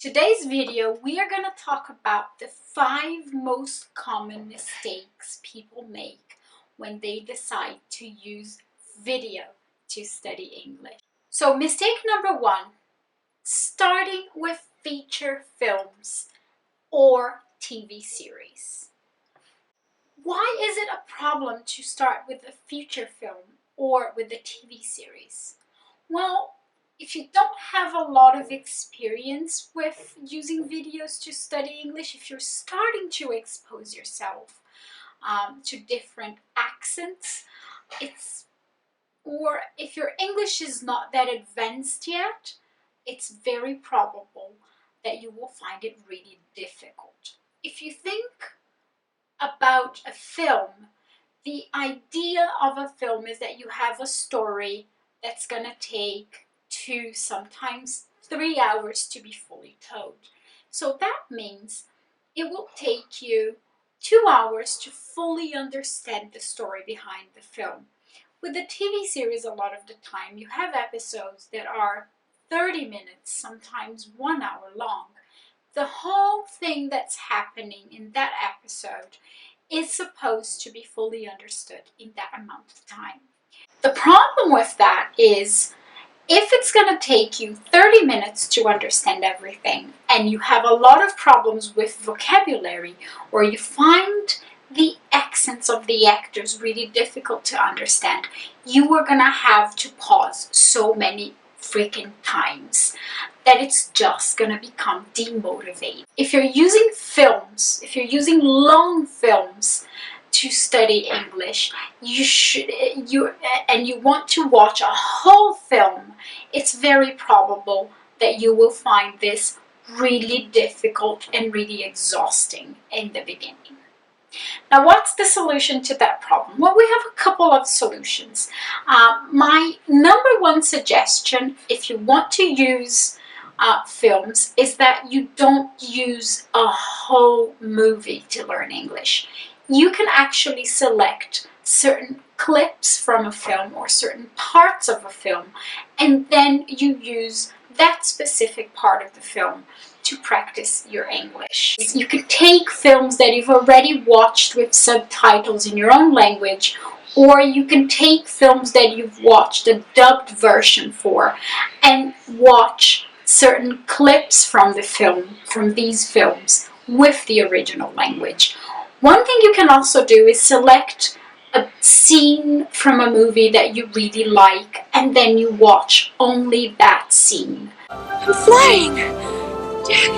Today's video, we are going to talk about the 5 most common mistakes people make when they decide to use video to study English. So mistake number 1, starting with feature films or TV series. Why is it a problem to start with a feature film or with a TV series? Well, if you don't have a lot of experience with using videos to study English, if you're starting to expose yourself to different accents, or if your English is not that advanced yet, it's very probable that you will find it really difficult. If you think about a film, the idea of a film is that you have a story that's going to take 2, sometimes 3 hours to be fully told. So that means it will take you 2 hours to fully understand the story behind the film. With the TV series, a lot of the time, you have episodes that are 30 minutes, sometimes 1 hour long. The whole thing that's happening in that episode is supposed to be fully understood in that amount of time. The problem with that is, if it's going to take you 30 minutes to understand everything and you have a lot of problems with vocabulary, or you find the accents of the actors really difficult to understand, you are going to have to pause so many freaking times that it's just going to become demotivating. If you're using films, if you're using long films to study English, and you want to watch a whole film, it's very probable that you will find this really difficult and really exhausting in the beginning. Now, what's the solution to that problem? Well, we have a couple of solutions. My number 1 suggestion, if you want to use films, is that you don't use a whole movie to learn English. You can actually select certain clips from a film or certain parts of a film, and then you use that specific part of the film to practice your English. You can take films that you've already watched with subtitles in your own language, or you can take films that you've watched a dubbed version for and watch certain clips from the film, from these films, with the original language. One thing you can also do is select a scene from a movie that you really like, and then you watch only that scene. I'm flying! Jack!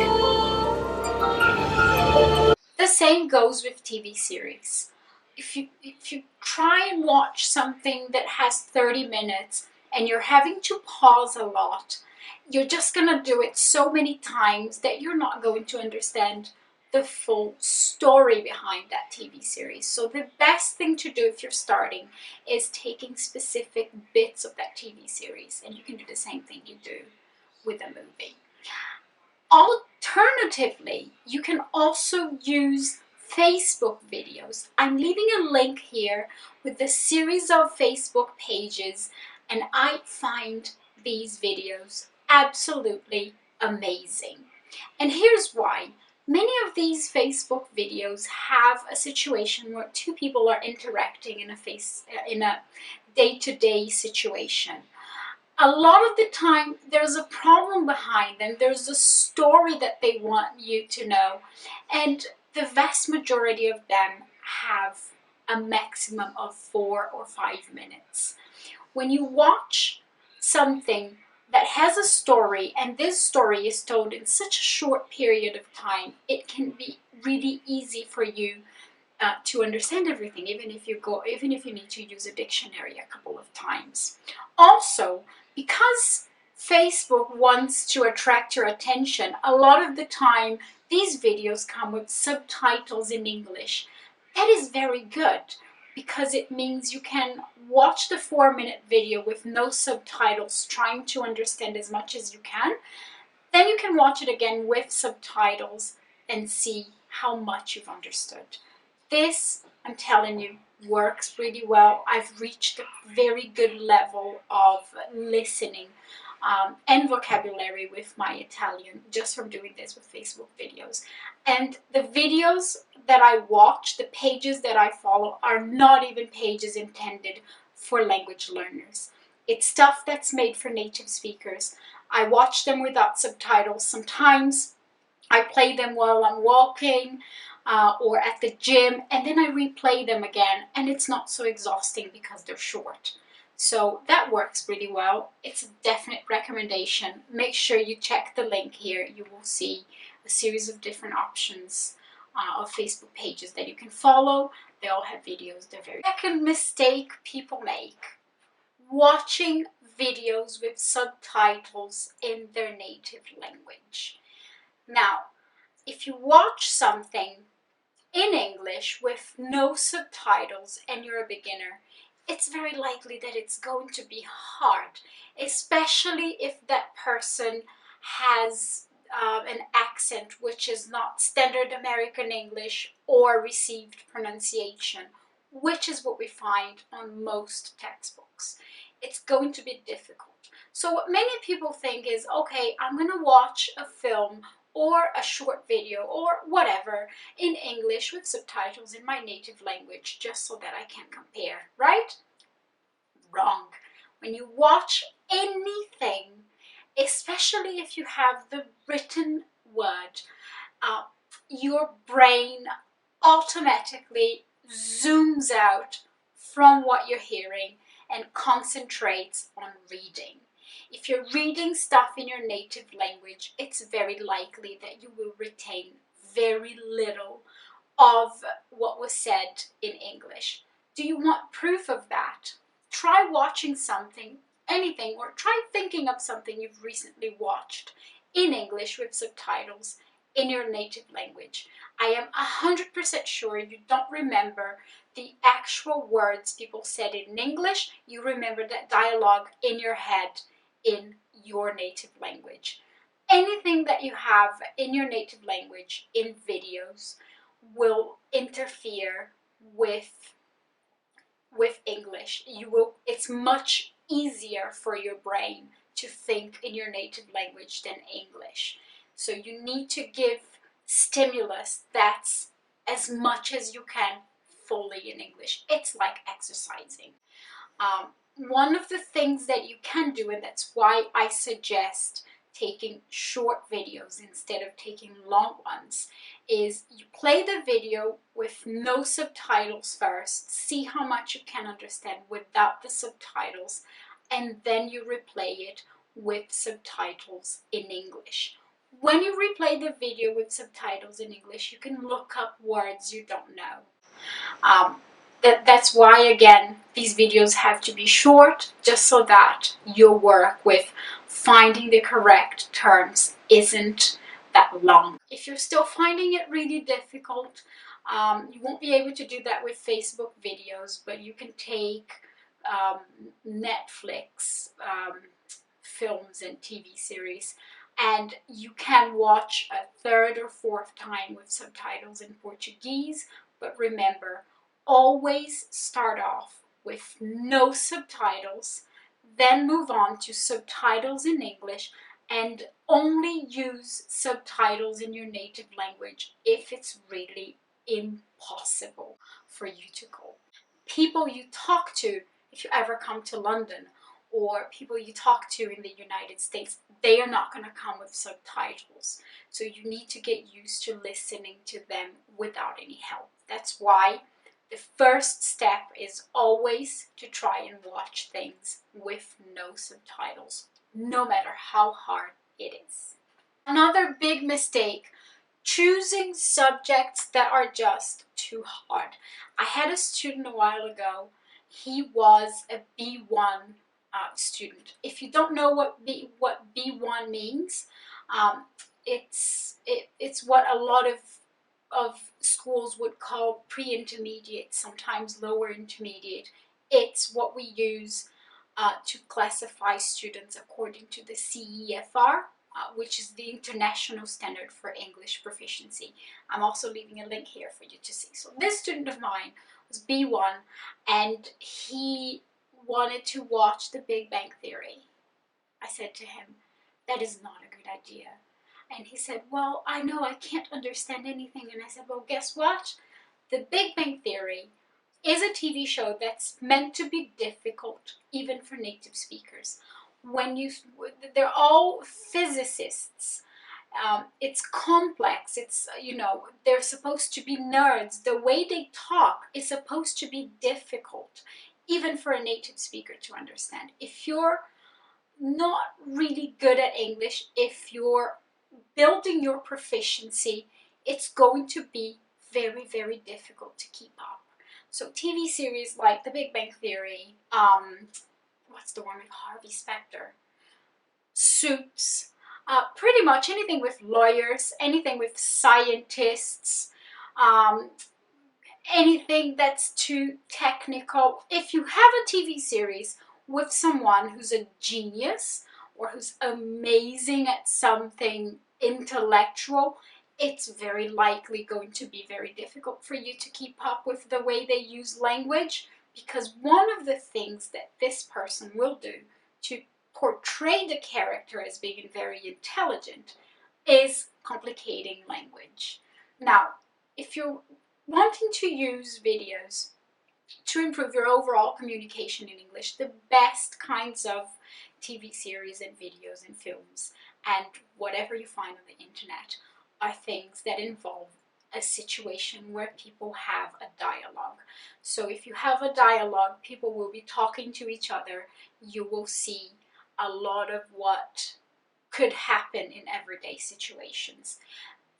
The same goes with TV series. If you try and watch something that has 30 minutes and you're having to pause a lot, you're just going to do it so many times that you're not going to understand the full story behind that TV series. So the best thing to do if you're starting is taking specific bits of that TV series, and you can do the same thing you do with a movie. Alternatively, you can also use Facebook videos. I'm leaving a link here with a series of Facebook pages, and I find these videos absolutely amazing. And here's why. Many of these Facebook videos have a situation where 2 people are interacting in a day-to-day situation. A lot of the time, there's a problem behind them. There's a story that they want you to know, and the vast majority of them have a maximum of 4 or 5 minutes. When you watch something that has a story, and this story is told in such a short period of time, it can be really easy for you to understand everything, even if you need to use a dictionary a couple of times. Also, because Facebook wants to attract your attention, a lot of the time these videos come with subtitles in English. That is very good, because it means you can watch the 4-minute video with no subtitles, trying to understand as much as you can. Then you can watch it again with subtitles and see how much you've understood. This, I'm telling you, works really well. I've reached a very good level of listening and vocabulary with my Italian just from doing this with Facebook videos. And the videos that I watch, the pages that I follow, are not even pages intended for language learners. It's stuff that's made for native speakers. I watch them without subtitles. Sometimes I play them while I'm walking or at the gym, and then I replay them again, and it's not so exhausting because they're short. So that works really well. It's a definite recommendation. Make sure you check the link here. You will see a series of different options of Facebook pages that you can follow. They all have videos. They're very... Second mistake people make: watching videos with subtitles in their native language. Now, if you watch something in English with no subtitles and you're a beginner, it's very likely that it's going to be hard, especially if that person has an accent which is not standard American English or received pronunciation, which is what we find on most textbooks. It's going to be difficult. So what many people think is, okay, I'm going to watch a film or a short video or whatever in English with subtitles in my native language just so that I can compare, right? Wrong. When you watch anything, especially if you have the written word, your brain automatically zooms out from what you're hearing and concentrates on reading. If you're reading stuff in your native language, it's very likely that you will retain very little of what was said in English. Do you want proof of that? Try watching something, anything, or try thinking of something you've recently watched in English with subtitles in your native language. I am 100% sure you don't remember the actual words people said in English. You remember that dialogue in your head in your native language. Anything that you have in your native language in videos will interfere with English. It's much easier for your brain to think in your native language than English. So you need to give stimulus that's as much as you can fully in English. It's like exercising. One of the things that you can do, and that's why I suggest taking short videos instead of taking long ones, is you play the video with no subtitles first, see how much you can understand without the subtitles, and then you replay it with subtitles in English. When you replay the video with subtitles in English, you can look up words you don't know. That's why, again, these videos have to be short, just so that your work with finding the correct terms isn't that long. If you're still finding it really difficult, you won't be able to do that with Facebook videos, but you can take Netflix films and TV series, and you can watch a third or fourth time with subtitles in Portuguese. But remember, always start off with no subtitles, then move on to subtitles in English, and only use subtitles in your native language if it's really impossible for you to cope. People you talk to, if you ever come to London, or people you talk to in the United States, they are not going to come with subtitles. So you need to get used to listening to them without any help. That's why the first step is always to try and watch things with no subtitles, no matter how hard it is. Another big mistake: choosing subjects that are just too hard. I had a student a while ago. He was a B1 student. If you don't know what B1 means, it's what a lot of schools would call pre-intermediate, sometimes lower intermediate. It's what we use to classify students according to the CEFR, which is the international standard for English proficiency. I'm also leaving a link here for you to see. So this student of mine was B1, and he wanted to watch The Big Bang Theory. I said to him, that is not a good idea. And he said, well, I know I can't understand anything. And I said, well, guess what? The Big Bang Theory is a TV show that's meant to be difficult, even for native speakers. They're all physicists. It's complex. It's, they're supposed to be nerds. The way they talk is supposed to be difficult, even for a native speaker to understand. If you're not really good at English, if you're building your proficiency, it's going to be very, very difficult to keep up. So TV series like The Big Bang Theory, what's the one with Harvey Specter? Suits, pretty much anything with lawyers, anything with scientists, um, anything that's too technical. If you have a TV series with someone who's a genius or who's amazing at something intellectual, it's very likely going to be very difficult for you to keep up with the way they use language, because one of the things that this person will do to portray the character as being very intelligent is complicating language. Now, if you're wanting to use videos to improve your overall communication in English, the best kinds of TV series and videos and films and whatever you find on the internet are things that involve a situation where people have a dialogue. So if you have a dialogue, people will be talking to each other. You will see a lot of what could happen in everyday situations.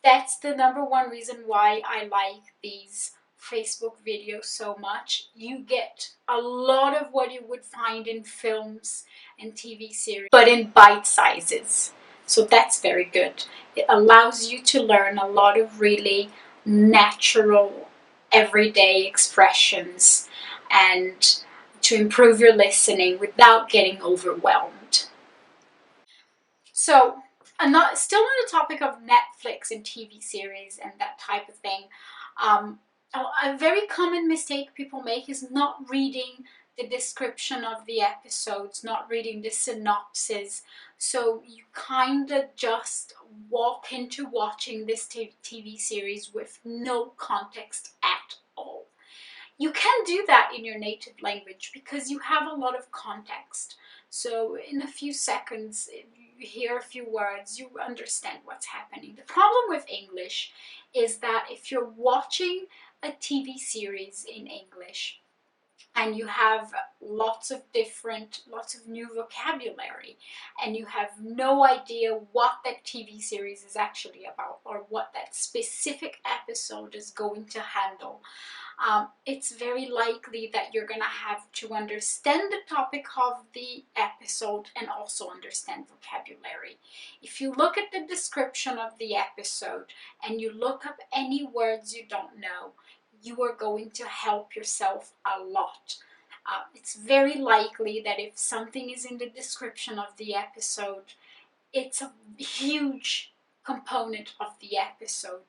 That's the number one reason why I like these Facebook videos so much. You get a lot of what you would find in films and TV series, but in bite sizes. So that's very good. It allows you to learn a lot of really natural, everyday expressions and to improve your listening without getting overwhelmed. So, still on the topic of Netflix and TV series and that type of thing, a very common mistake people make is not reading the description of the episodes, not reading the synopsis. So you kind of just walk into watching this TV series with no context at all. You can do that in your native language because you have a lot of context. So in a few seconds, you hear a few words, you understand what's happening. The problem with English is that if you're watching a TV series in English and you have lots of new vocabulary, and you have no idea what that TV series is actually about or what that specific episode is going to handle, it's very likely that you're going to have to understand the topic of the episode and also understand vocabulary. If you look at the description of the episode and you look up any words you don't know, you are going to help yourself a lot. It's very likely that if something is in the description of the episode, it's a huge component of the episode.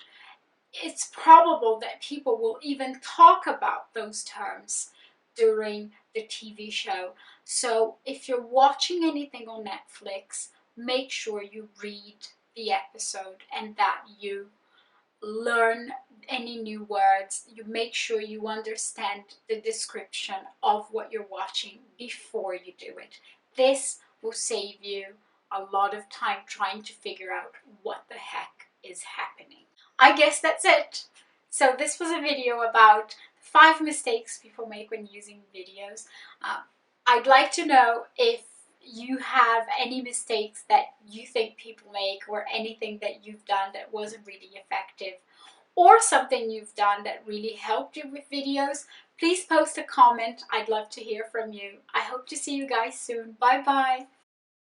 It's probable that people will even talk about those terms during the TV show. So if you're watching anything on Netflix, make sure you read the episode and that you learn any new words. You make sure you understand the description of what you're watching before you do it. This will save you a lot of time trying to figure out what the heck is happening. I guess that's it. So this was a video about 5 mistakes people make when using videos. I'd like to know if you have any mistakes that you think people make, or anything that you've done that wasn't really effective, or something you've done that really helped you with videos. Please post a comment. I'd love to hear from you. I hope to see you guys soon. Bye bye.